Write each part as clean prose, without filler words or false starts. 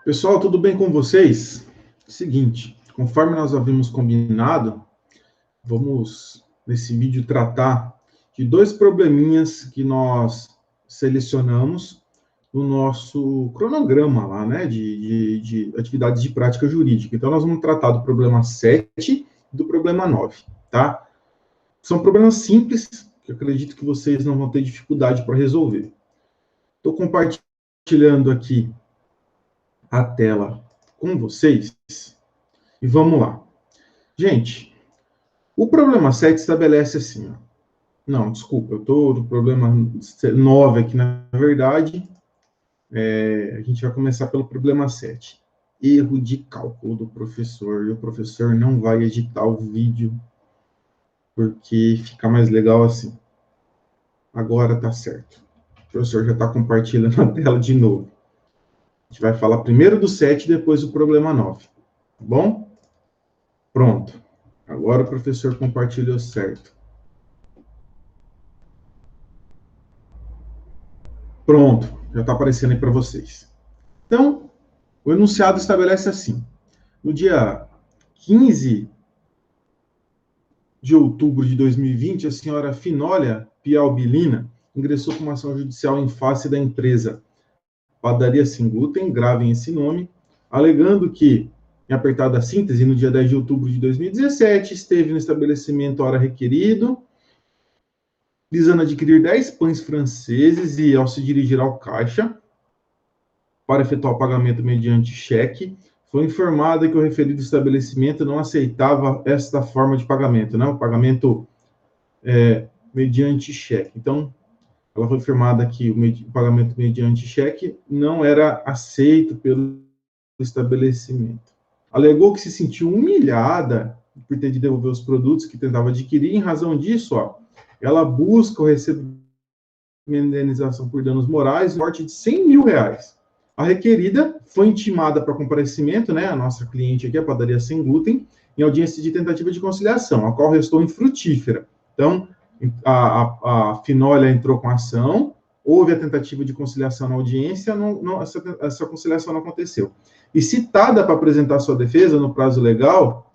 Pessoal, tudo bem com vocês? Seguinte, conforme nós havíamos combinado, vamos, nesse vídeo, tratar de dois probleminhas que nós selecionamos no nosso cronograma lá, né, de atividades de prática jurídica. Então, nós vamos tratar do problema 7 e do problema 9, tá? São problemas simples, que eu acredito que vocês não vão ter dificuldade para resolver. Estou compartilhando aqui a tela com vocês e vamos lá. Gente, o problema 7 estabelece assim, ó. Não, desculpa, eu estou no problema 9 aqui, na verdade. A gente vai começar pelo problema 7. Erro de cálculo do professor. E o professor não vai editar o vídeo, porque fica mais legal assim. Agora tá certo. O professor já está compartilhando a tela de novo. A gente vai falar primeiro do 7 e depois do problema 9. Tá bom? Pronto. Agora o professor compartilhou certo. Pronto. Já está aparecendo aí para vocês. Então, o enunciado estabelece assim. No dia 15 de outubro de 2020, a senhora Finólia Pialbilina ingressou com uma ação judicial em face da empresa Padaria Sem Glúten, gravem esse nome, alegando que, em apertada síntese, no dia 10 de outubro de 2017, esteve no estabelecimento hora requerido, visando adquirir 10 pães franceses e, ao se dirigir ao caixa para efetuar o pagamento mediante cheque, foi informada que o referido estabelecimento não aceitava esta forma de pagamento, né? O pagamento mediante cheque. Então, ela foi informada que o pagamento mediante cheque não era aceito pelo estabelecimento. Alegou que se sentiu humilhada por ter de devolver os produtos que tentava adquirir. Em razão disso, ela busca o recebimento de indenização por danos morais, no porte de R$100 mil. A requerida foi intimada para comparecimento, né, a nossa cliente aqui, a Padaria Sem Glúten, em audiência de tentativa de conciliação, a qual restou infrutífera. Então, a Finólia entrou com a ação, houve a tentativa de conciliação na audiência, essa conciliação não aconteceu. E citada para apresentar sua defesa no prazo legal,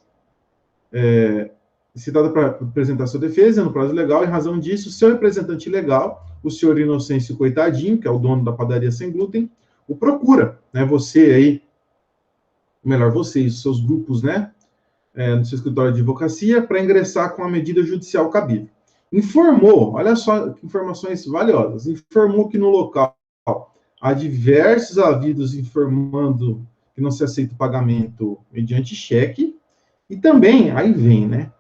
em razão disso, seu representante legal, o senhor Inocêncio Coitadinho, que é o dono da Padaria Sem Glúten, o procura, né, você aí, melhor, vocês, os seus grupos, né, no seu escritório de advocacia, para ingressar com a medida judicial cabível. Informou, olha só que informações valiosas, informou que no local há diversos avisos informando que não se aceita o pagamento mediante cheque, e também, aí vem, né,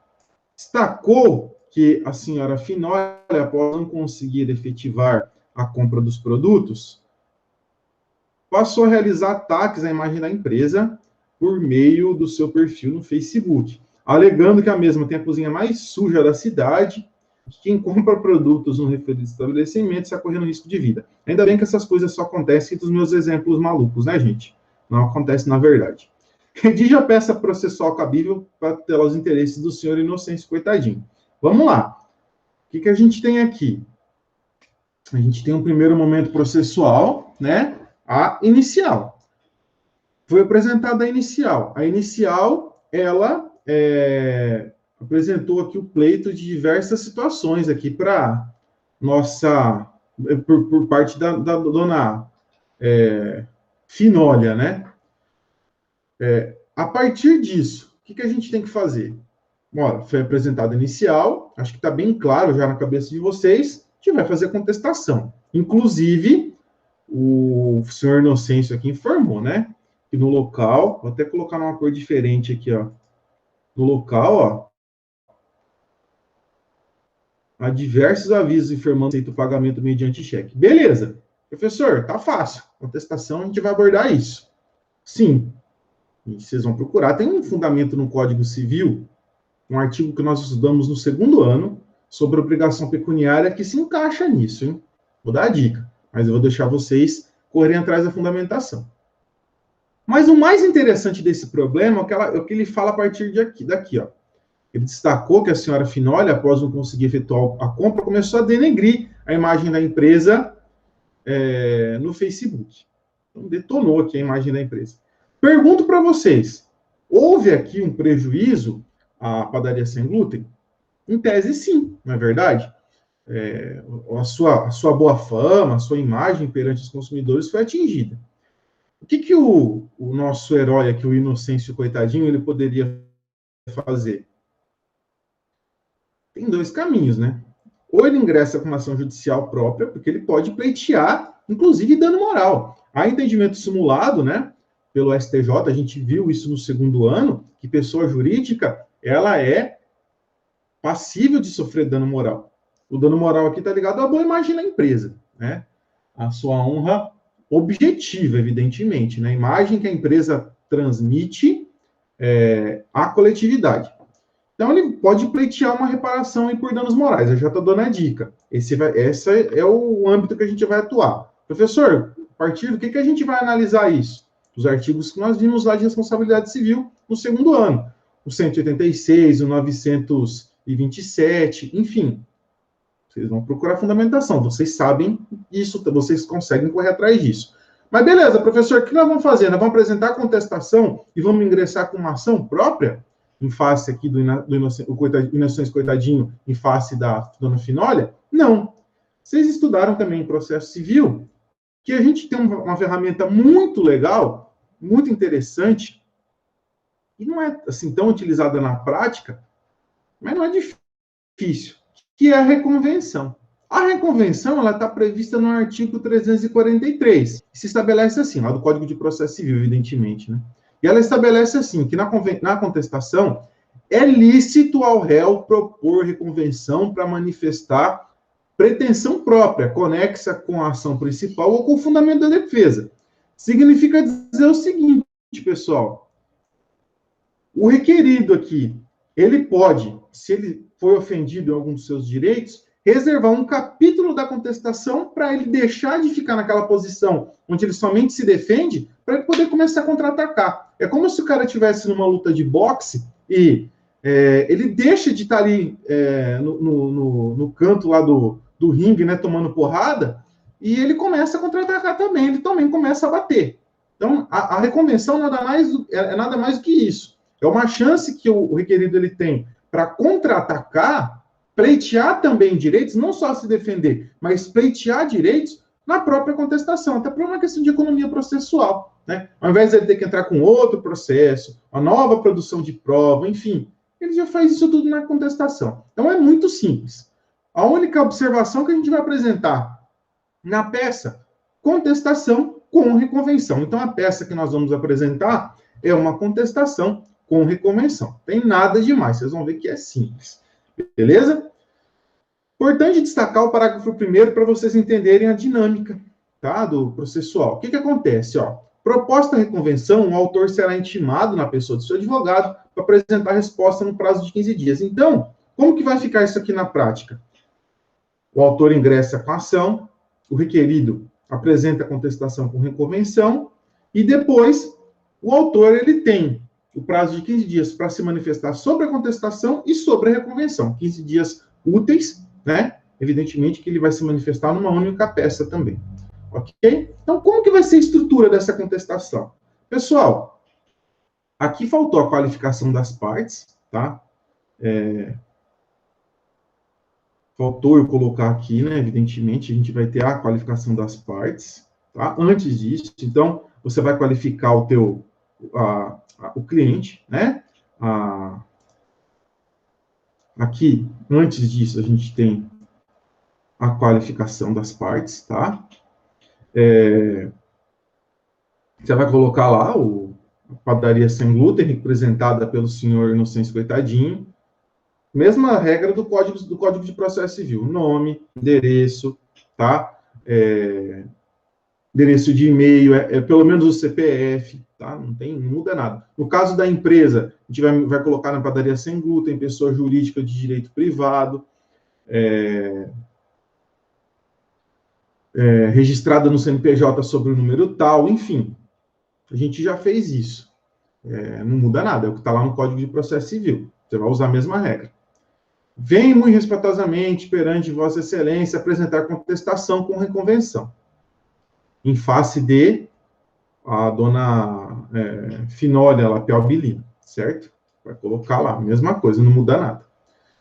destacou que a senhora Finólia, após não conseguir efetivar a compra dos produtos, passou a realizar ataques à imagem da empresa por meio do seu perfil no Facebook, alegando que a mesma tem a cozinha mais suja da cidade, que quem compra produtos no referido estabelecimento está correndo risco de vida. Ainda bem que essas coisas só acontecem dos meus exemplos malucos, né, gente? Não acontece na verdade. Redige a peça processual cabível para tutelar os interesses do senhor Inocêncio Coitadinho. Vamos lá. O que a gente tem aqui? A gente tem um primeiro momento processual, né? A inicial. Foi apresentada a inicial. A inicial, ela apresentou aqui o pleito de diversas situações aqui para nossa, por parte da dona Finólia, né? A partir disso, o que a gente tem que fazer? Olha, foi apresentada a inicial, acho que está bem claro já na cabeça de vocês, a gente vai fazer a contestação. Inclusive, o senhor Inocêncio aqui informou, né? Que no local, vou até colocar numa cor diferente aqui, ó. No local, há diversos avisos informando que aceita o pagamento mediante cheque. Beleza. Professor, tá fácil. Contestação, a gente vai abordar isso. Sim. E vocês vão procurar. Tem um fundamento no Código Civil, um artigo que nós estudamos no segundo ano, sobre obrigação pecuniária, que se encaixa nisso, hein? Vou dar a dica, mas eu vou deixar vocês correrem atrás da fundamentação. Mas o mais interessante desse problema é o que ele fala a partir daqui, ó. Ele destacou que a senhora Finólia, após não conseguir efetuar a compra, começou a denegrir a imagem da empresa no Facebook. Então, detonou aqui a imagem da empresa. Pergunto para vocês, houve aqui um prejuízo à padaria sem glúten? Em tese, sim, não é verdade? A sua boa fama, a sua imagem perante os consumidores foi atingida. O que o nosso herói aqui, o Inocêncio Coitadinho, ele poderia fazer? Tem dois caminhos, né? Ou ele ingressa com uma ação judicial própria, porque ele pode pleitear, inclusive, dano moral. Há entendimento simulado, né, pelo STJ, a gente viu isso no segundo ano, que pessoa jurídica, ela é passível de sofrer dano moral. O dano moral aqui está ligado à boa imagem da empresa, né? A sua honra objetiva, evidentemente, né? A imagem que a empresa transmite à coletividade. Então, ele pode pleitear uma reparação aí por danos morais. Eu já estou dando a dica. Esse é o âmbito que a gente vai atuar. Professor, a partir do que a gente vai analisar isso? Os artigos que nós vimos lá de responsabilidade civil no segundo ano. O 186, o 927, enfim. Vocês vão procurar fundamentação. Vocês sabem isso, vocês conseguem correr atrás disso. Mas beleza, professor, o que nós vamos fazer? Nós vamos apresentar a contestação e vamos ingressar com uma ação própria? Em face aqui do Inocêncio Coitadinho, em face da dona Finólia? Não. Vocês estudaram também em processo civil, que a gente tem uma ferramenta muito legal, muito interessante, e não é assim tão utilizada na prática, mas não é difícil, que é a reconvenção. A reconvenção, ela está prevista no artigo 343, que se estabelece assim, lá do Código de Processo Civil, evidentemente, né? E ela estabelece assim, que na contestação é lícito ao réu propor reconvenção para manifestar pretensão própria, conexa com a ação principal ou com o fundamento da defesa. Significa dizer o seguinte, pessoal, o requerido aqui, ele pode, se ele foi ofendido em algum dos seus direitos, reservar um capítulo da contestação para ele deixar de ficar naquela posição onde ele somente se defende, para ele poder começar a contra-atacar. É como se o cara estivesse numa luta de boxe e ele deixa de estar ali no canto lá do ringue, né, tomando porrada, e ele começa a contra-atacar também, ele também começa a bater. Então, a reconvenção nada mais do que isso. É uma chance que o requerido ele tem para contra-atacar, pleitear também direitos, não só se defender, mas pleitear direitos na própria contestação, até por uma questão de economia processual, né? Ao invés de ele ter que entrar com outro processo, uma nova produção de prova, enfim, ele já faz isso tudo na contestação. Então, é muito simples. A única observação que a gente vai apresentar na peça, contestação com reconvenção. Então, a peça que nós vamos apresentar é uma contestação com reconvenção. Tem nada demais, vocês vão ver que é simples. Beleza? Importante destacar o parágrafo 1º para vocês entenderem a dinâmica, tá, do processual. O que acontece? Proposta a reconvenção, o autor será intimado na pessoa do seu advogado para apresentar a resposta no prazo de 15 dias. Então, como que vai ficar isso aqui na prática? O autor ingressa com a ação, o requerido apresenta a contestação com reconvenção, e depois o autor ele tem o prazo de 15 dias para se manifestar sobre a contestação e sobre a reconvenção. 15 dias úteis, né? Evidentemente que ele vai se manifestar numa única peça também. Ok? Então, como que vai ser a estrutura dessa contestação? Pessoal, aqui faltou a qualificação das partes, tá? Faltou eu colocar aqui, né? Evidentemente, a gente vai ter a qualificação das partes, tá? Antes disso, então, você vai qualificar o cliente, né? Aqui, antes disso, a gente tem a qualificação das partes, tá? Você vai colocar lá a padaria sem glúten, representada pelo senhor Inocêncio Coitadinho. Mesma regra do Código de Processo Civil. Nome, endereço, tá? Endereço de e-mail, pelo menos o CPF, tá? Não muda nada. No caso da empresa, a gente vai colocar na padaria sem glúten, pessoa jurídica de direito privado, registrada no CNPJ sobre o número tal, enfim. A gente já fez isso. Não muda nada, é o que está lá no Código de Processo Civil. Você vai usar a mesma regra. Vem muito respeitosamente perante Vossa Excelência apresentar contestação com reconvenção. Em face de a dona Finólia Lapialbilina, certo? Vai colocar lá, mesma coisa, não muda nada.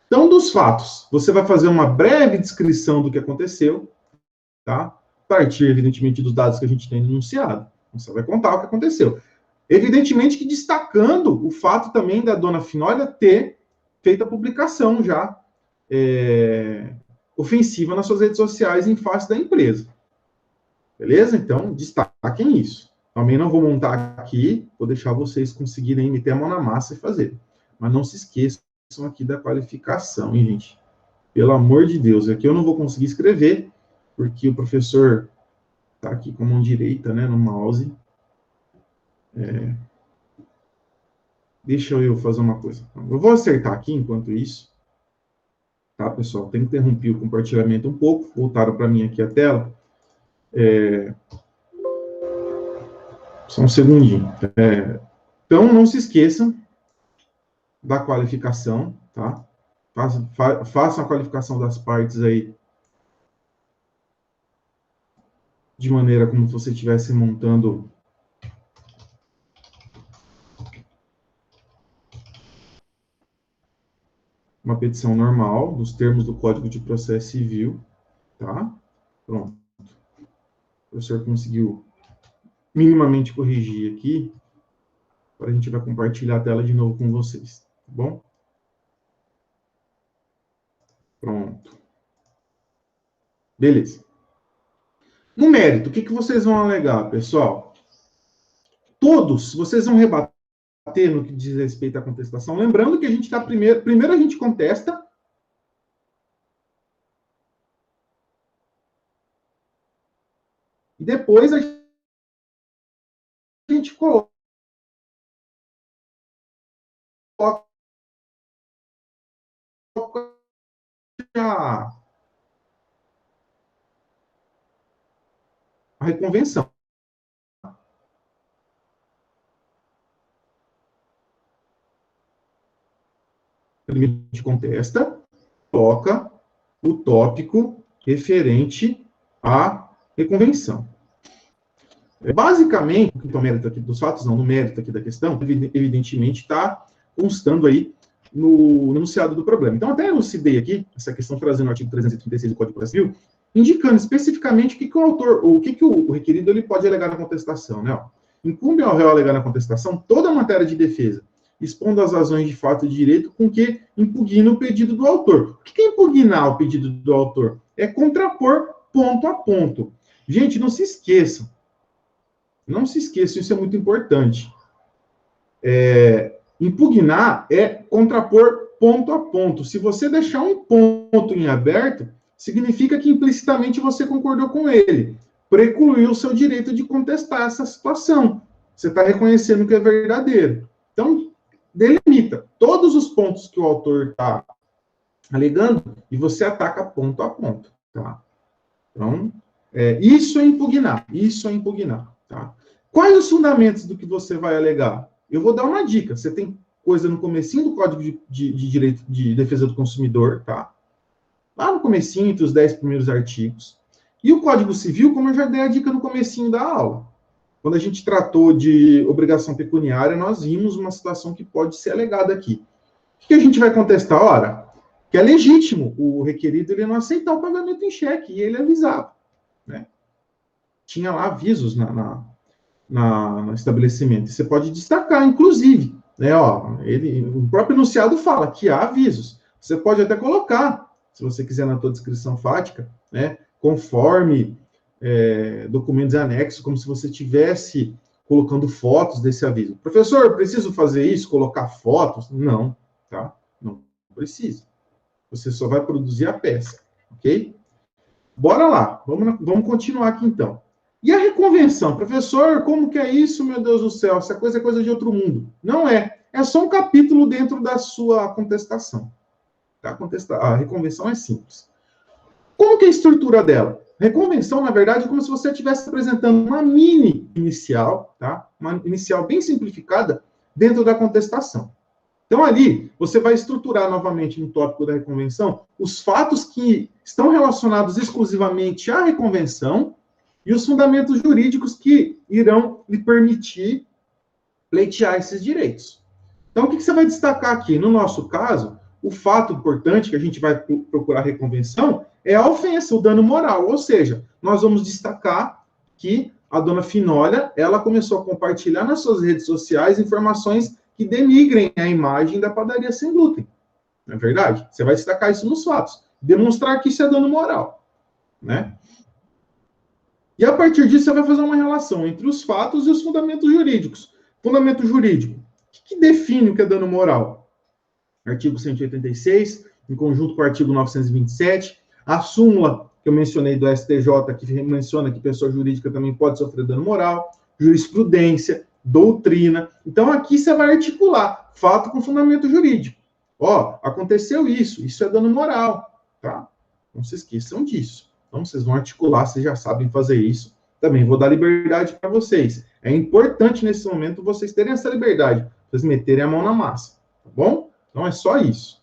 Então, dos fatos, você vai fazer uma breve descrição do que aconteceu, tá? A partir, evidentemente, dos dados que a gente tem no enunciado. Você vai contar o que aconteceu. Evidentemente que destacando o fato também da dona Finólia ter feito a publicação já ofensiva nas suas redes sociais em face da empresa. Beleza? Então, destaquem isso. Também não vou montar aqui, vou deixar vocês conseguirem meter a mão na massa e fazer. Mas não se esqueçam aqui da qualificação, hein, gente? Pelo amor de Deus, aqui eu não vou conseguir escrever, porque o professor está aqui com a mão direita, né, no mouse. Deixa eu fazer uma coisa. Eu vou acertar aqui enquanto isso. Tá, pessoal? Tem que interromper o compartilhamento um pouco. Voltaram para mim aqui a tela. Só um segundinho. Então, não se esqueçam da qualificação, tá? Façam a qualificação das partes aí de maneira como se você estivesse montando uma petição normal, dos termos do Código de Processo Civil, tá? Pronto. O professor conseguiu minimamente corrigir aqui. Agora a gente vai compartilhar a tela de novo com vocês, tá bom? Pronto. Beleza. No mérito, o que vocês vão alegar, pessoal? Todos, vocês vão rebater no que diz respeito à contestação. Lembrando que a gente está primeiro a gente contesta, e depois a gente coloca a reconvenção. Primeiro a gente contesta, coloca o tópico referente à reconvenção. Basicamente, no mérito aqui dos fatos, não, no mérito aqui da questão, evidentemente está constando aí no enunciado do problema. Então, até elucidei aqui essa questão trazendo o artigo 336 do Código de Processo Civil, indicando especificamente o que o autor, o que o requerido ele pode alegar na contestação, né? Incumbe ao réu alegar na contestação toda a matéria de defesa, expondo as razões de fato e de direito com que impugna o pedido do autor. O que é impugnar o pedido do autor? É contrapor ponto a ponto. Gente, não se esqueçam, isso é muito importante. Impugnar é contrapor ponto a ponto. Se você deixar um ponto em aberto, significa que implicitamente você concordou com ele. Precluiu o seu direito de contestar essa situação. Você está reconhecendo que é verdadeiro. Então, delimita todos os pontos que o autor está alegando e você ataca ponto a ponto. Tá? Então, isso é impugnar. Tá? Quais os fundamentos do que você vai alegar? Eu vou dar uma dica. Você tem coisa no comecinho do Código de Direito de Defesa do Consumidor, tá? Lá no comecinho, entre os 10 primeiros artigos. E o Código Civil, como eu já dei a dica no comecinho da aula. Quando a gente tratou de obrigação pecuniária, nós vimos uma situação que pode ser alegada aqui. O que a gente vai contestar? Ora, que é legítimo o requerido ele não aceitar o pagamento em cheque, e ele avisava, né? Tinha lá avisos no estabelecimento. Você pode destacar, inclusive, né? O próprio enunciado fala que há avisos. Você pode até colocar, se você quiser na tua descrição fática, né? Conforme documentos anexos, como se você tivesse colocando fotos desse aviso. Professor, preciso fazer isso? Colocar fotos? Não, tá? Não precisa. Você só vai produzir a peça, ok? Bora lá, vamos continuar aqui então. E a reconvenção? Professor, como que é isso, meu Deus do céu? Essa coisa é coisa de outro mundo. Não é. É só um capítulo dentro da sua contestação. Tá? A reconvenção é simples. Como que é a estrutura dela? Reconvenção, na verdade, é como se você estivesse apresentando uma mini inicial, tá? Uma inicial bem simplificada dentro da contestação. Então, ali, você vai estruturar novamente no tópico da reconvenção os fatos que estão relacionados exclusivamente à reconvenção, e os fundamentos jurídicos que irão lhe permitir pleitear esses direitos. Então, o que você vai destacar aqui? No nosso caso, o fato importante que a gente vai procurar reconvenção é a ofensa, o dano moral. Ou seja, nós vamos destacar que a dona Finólia, ela começou a compartilhar nas suas redes sociais informações que denigrem a imagem da padaria sem glúten. Não é verdade? Você vai destacar isso nos fatos. Demonstrar que isso é dano moral. Né? E a partir disso, você vai fazer uma relação entre os fatos e os fundamentos jurídicos. Fundamento jurídico. O que define o que é dano moral? Artigo 186, em conjunto com o artigo 927, a súmula que eu mencionei do STJ, que menciona que pessoa jurídica também pode sofrer dano moral, jurisprudência, doutrina. Então, aqui você vai articular fato com fundamento jurídico. Ó, aconteceu isso é dano moral, tá? Não se esqueçam disso. Então, vocês vão articular, vocês já sabem fazer isso. Também vou dar liberdade para vocês. É importante, nesse momento, vocês terem essa liberdade, vocês meterem a mão na massa, tá bom? Então, é só isso.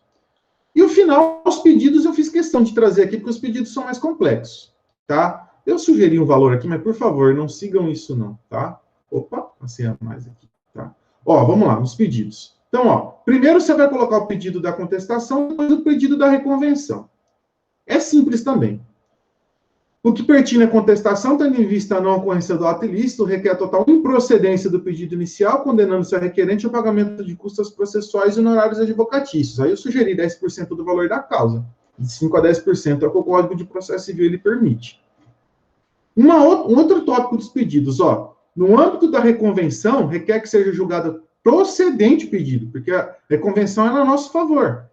E o final, os pedidos, eu fiz questão de trazer aqui, porque os pedidos são mais complexos, tá? Eu sugeri um valor aqui, mas, por favor, não sigam isso, não, tá? Opa, assim a mais aqui, tá? Ó, vamos lá, nos pedidos. Então, ó, primeiro você vai colocar o pedido da contestação, depois o pedido da reconvenção. É simples também. O que pertine à contestação, tendo em vista a não ocorrência do ato ilícito, requer a total improcedência do pedido inicial, condenando-se a requerente ao pagamento de custas processuais e honorários advocatícios. Aí eu sugeri 10% do valor da causa. De 5% a 10% é o que o Código de Processo Civil ele permite. Um outro tópico dos pedidos, ó. No âmbito da reconvenção, requer que seja julgado procedente o pedido, porque a reconvenção é a nosso favor.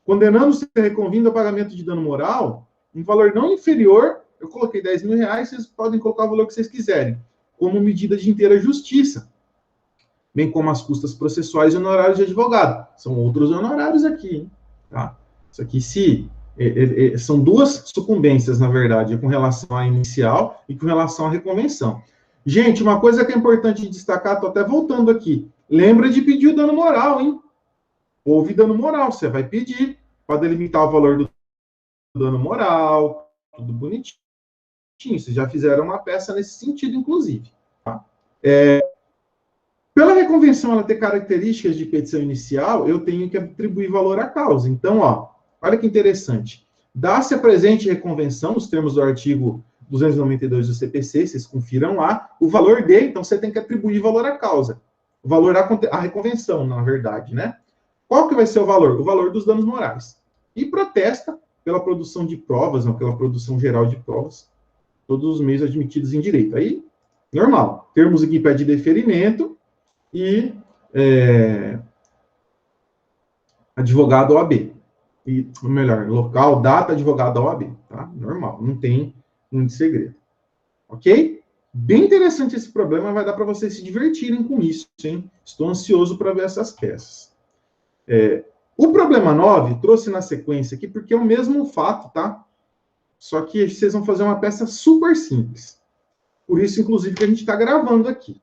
Condenando-se a reconvindo ao pagamento de dano moral, um valor não inferior, eu coloquei 10 mil reais, vocês podem colocar o valor que vocês quiserem, como medida de inteira justiça, bem como as custas processuais e honorários de advogado. São outros honorários aqui, hein? Tá? Isso aqui são duas sucumbências, na verdade, com relação à inicial e com relação à reconvenção. Gente, uma coisa que é importante destacar, estou até voltando aqui, lembra de pedir o dano moral, hein? Houve dano moral, você vai pedir para delimitar o valor do dano moral, tudo bonitinho. Vocês já fizeram uma peça nesse sentido, inclusive. Tá? Pela reconvenção ela ter características de petição inicial, eu tenho que atribuir valor à causa. Então, ó, olha que interessante. Dá-se a presente reconvenção, os termos do artigo 292 do CPC, vocês confiram lá, o valor de, então você tem que atribuir valor à causa. O valor à reconvenção, na verdade, né? Qual que vai ser o valor? O valor dos danos morais. E protesta pela produção de provas, não, pela produção geral de provas, todos os meios admitidos em direito. Aí, normal. Termos aqui pede deferimento e advogado OAB. E, melhor, local, data, advogado OAB. Tá? Normal, não tem muito segredo. Ok? Bem interessante esse problema, vai dar para vocês se divertirem com isso, hein? Estou ansioso para ver essas peças. O problema 9 trouxe na sequência aqui, porque é o mesmo fato, tá? Só que vocês vão fazer uma peça super simples. Por isso, inclusive, que a gente está gravando aqui.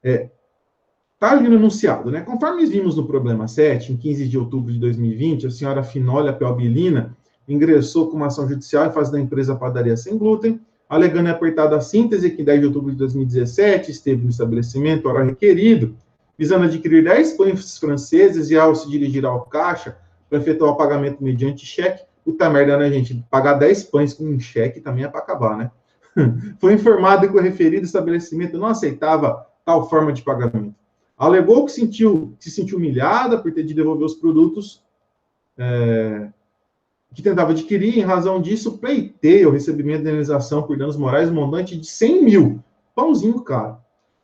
Está ali no enunciado, né? Conforme vimos no problema 7, em 15 de outubro de 2020, a senhora Finólia Pelbilina ingressou com uma ação judicial em face da empresa Padaria Sem Glúten, alegando em apertada síntese que em 10 de outubro de 2017 esteve no estabelecimento, hora requerido, visando adquirir 10 pães franceses e, ao se dirigir ao caixa para efetuar o pagamento mediante cheque. Puta merda, né, gente? Pagar 10 pães com um cheque também é para acabar, né? Foi informado que o referido estabelecimento não aceitava tal forma de pagamento. Alegou que se sentiu humilhada por ter de devolver os produtos que tentava adquirir. Em razão disso, pleiteia o recebimento de indenização por danos morais montante de 100 mil. Pãozinho caro.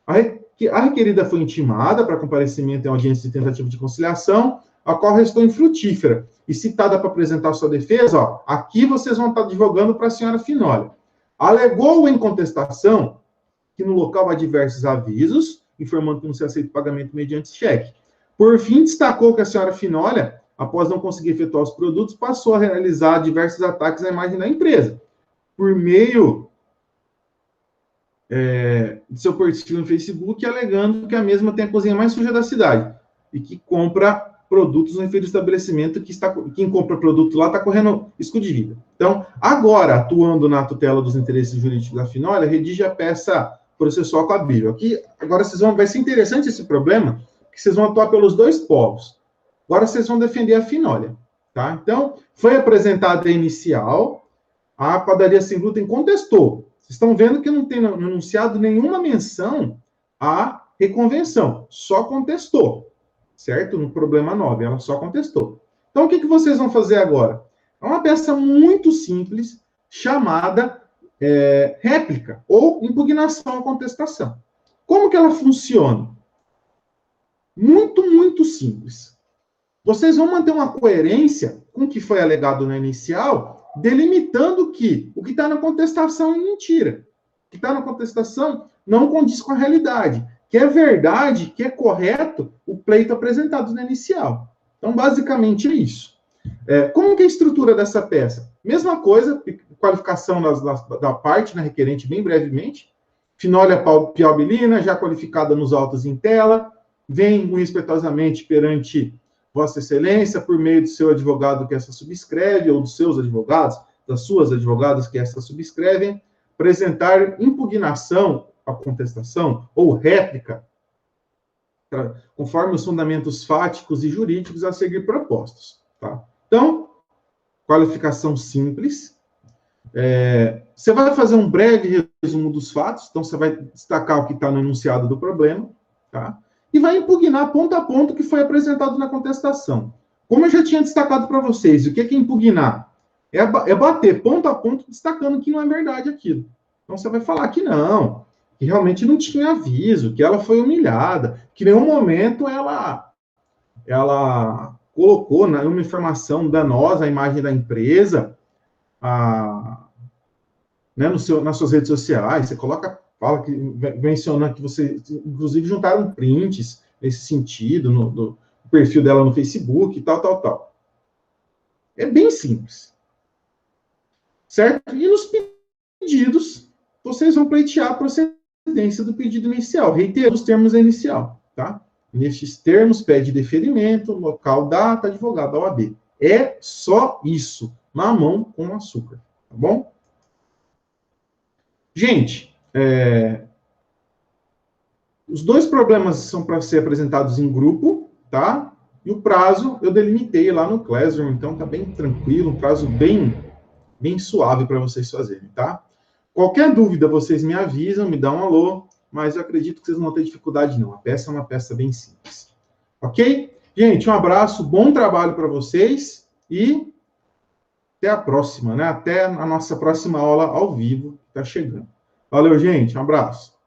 A requerida foi intimada para comparecimento em audiência de tentativa de conciliação, a qual restou infrutífera. E citada para apresentar sua defesa, ó, aqui vocês vão estar advogando para a senhora Finólia. Alegou em contestação que no local há diversos avisos, informando que não se aceita pagamento mediante cheque. Por fim, destacou que a senhora Finólia, após não conseguir efetuar os produtos, passou a realizar diversos ataques à imagem da empresa, por meio de seu perfil no Facebook, alegando que a mesma tem a cozinha mais suja da cidade, e que compra produtos no referido estabelecimento que quem compra produto lá está correndo risco de vida. Então, agora, atuando na tutela dos interesses jurídicos da Finólia, redige a peça processual cabível. Aqui, agora vai ser interessante esse problema, que vocês vão atuar pelos dois povos. Agora vocês vão defender a Finólia, tá? Então, foi apresentada a inicial, a padaria sem glúten contestou. Vocês estão vendo que não tem no enunciado nenhuma menção à reconvenção, só contestou, certo? No problema 9, ela só contestou. Então, o que vocês vão fazer agora? É uma peça muito simples, chamada réplica, ou impugnação à contestação. Como que ela funciona? Muito, muito simples. Vocês vão manter uma coerência com o que foi alegado na inicial, delimitando que o que está na contestação é mentira. O que está na contestação não condiz com a realidade. Que é verdade, que é correto o pleito apresentado na inicial. Então, basicamente, é isso. Como que é a estrutura dessa peça? Mesma coisa, qualificação da parte, né, requerente, bem brevemente. Finólia piaubilina, já qualificada nos autos em tela, vem respeitosamente perante Vossa Excelência, por meio do seu advogado que essa subscreve, ou dos seus advogados, das suas advogadas que essa subscrevem, apresentar impugnação à contestação, ou réplica, conforme os fundamentos fáticos e jurídicos a seguir propostos. Tá? Então, qualificação simples. Você vai fazer um breve resumo dos fatos, então você vai destacar o que está no enunciado do problema, tá? E vai impugnar ponto a ponto o que foi apresentado na contestação. Como eu já tinha destacado para vocês, o que é impugnar? É bater ponto a ponto, destacando que não é verdade aquilo. Então você vai falar que não, que realmente não tinha aviso, que ela foi humilhada, que em nenhum momento ela colocou uma informação danosa à imagem da empresa, né, nas suas redes sociais. Você fala que menciona que você, inclusive, juntaram prints nesse sentido, no perfil dela no Facebook, tal. É bem simples. Certo? E nos pedidos, vocês vão pleitear a procedência do pedido inicial, reiterando os termos da inicial, tá? Nestes termos, pede deferimento, local, data, advogado, OAB. É só isso, na mão com açúcar, tá bom? Gente, os dois problemas são para ser apresentados em grupo, tá? E o prazo eu delimitei lá no Classroom, então tá bem tranquilo, um prazo bem suave para vocês fazerem, tá? Qualquer dúvida, vocês me avisam, me dão um alô, mas eu acredito que vocês não vão ter dificuldade, não. A peça é uma peça bem simples. Ok? Gente, um abraço, bom trabalho para vocês e até a próxima, né? Até a nossa próxima aula ao vivo, que está chegando. Valeu, gente, um abraço.